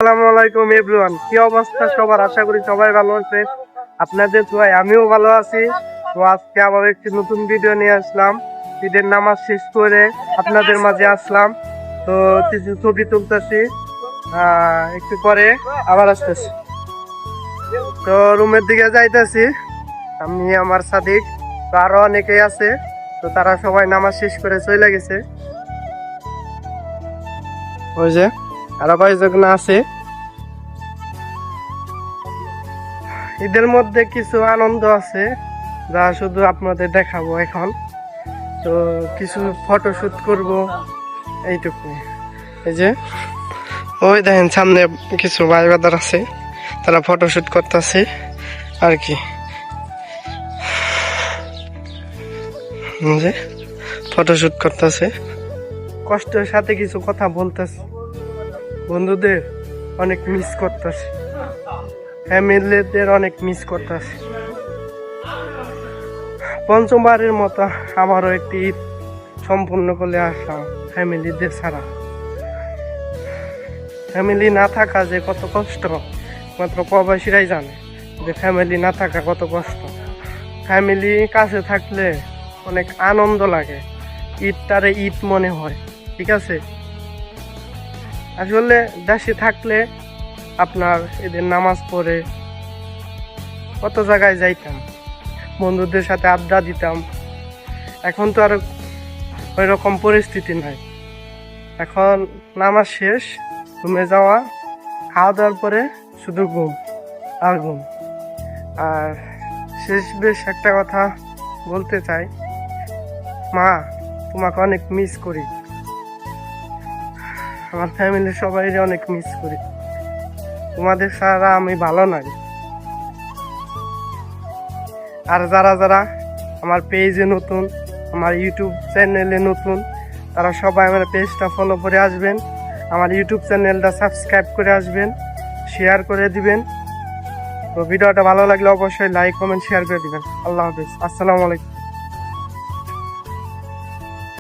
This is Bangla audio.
আসসালামু আলাইকুম এভরিওয়ান, কি অবস্থা সবার? আশা করি সবাই ভালো আছে। আপনাদের দোয়ায় আমিও ভালো আছি। তো আজকে আবার একটি নতুন ভিডিও নিয়ে আসলাম। ঈদের নামাজ শেষ করে আপনাদের মাঝে আসলাম। তো কিছু ছবি তুলতেছি, একটু পরে আবার আসতেছি। তো রুমের দিকে যাইতেছি, আমি আমার সাদিক, তো আরো অনেকেই আছে। তো তারা সবাই নামাজ শেষ করে চলে গেছে। ওই যে আরো কয়েকজন আছে। ঈদের মধ্যে কিছু আনন্দ আছে যা শুধু আপনাদের দেখাবো এখন। তো কিছু ফটোশুট করব, এইটুকু। এই যে ওই দেখেন সামনে কিছু ভাই বাদার আছে, তারা ফটোশুট করতেছে আর কি। যে ফটোশুট করতেছে, কষ্টের সাথে কিছু কথা বলতেছে। বন্ধুদের অনেক মিস করতেছে, ফ্যামিলিদের অনেক মিস করতেছে। পঞ্চমবারের মতো আমারও একটি ঈদ সম্পূর্ণ করে আসলাম ফ্যামিলিদের ছাড়া। ফ্যামিলি না থাকা যে কত কষ্ট, মাত্র প্রবাসীরাই জানে যে ফ্যামিলি না থাকা কত কষ্ট। ফ্যামিলি কাছে থাকলে অনেক আনন্দ লাগে, ঈদটারে ঈদ মনে হয়। ঠিক আছে, আসলে দেশে থাকলে আপনার ঈদের নামাজ পড়ে কত জায়গায় যাইতাম, বন্ধুদের সাথে আড্ডা দিতাম। এখন তো আর ওই রকম পরিস্থিতি নাই। এখন নামাজ শেষ, রুমে যাওয়া, খাওয়া দাওয়ার পরে শুধু ঘুম আর ঘুম। আর শেষ বেশ একটা কথা বলতে চাই, মা তোমাকে অনেক মিস করি, আমার ফ্যামিলির সবাই অনেক মিস করি। তোমাদের ছাড়া আমি ভালো নাই। আর যারা যারা আমার পেজে নতুন, আমার ইউটিউব চ্যানেলে নতুন, তারা সবাই আমার পেজটা ফলো করে আসবেন, আমার ইউটিউব চ্যানেলটা সাবস্ক্রাইব করে আসবেন, শেয়ার করে দিবেন। তো ভিডিওটা ভালো লাগলে অবশ্যই লাইক কমেন্ট শেয়ার করে দিবেন। আল্লাহ হাফিজ, আসসালামু আলাইকুম।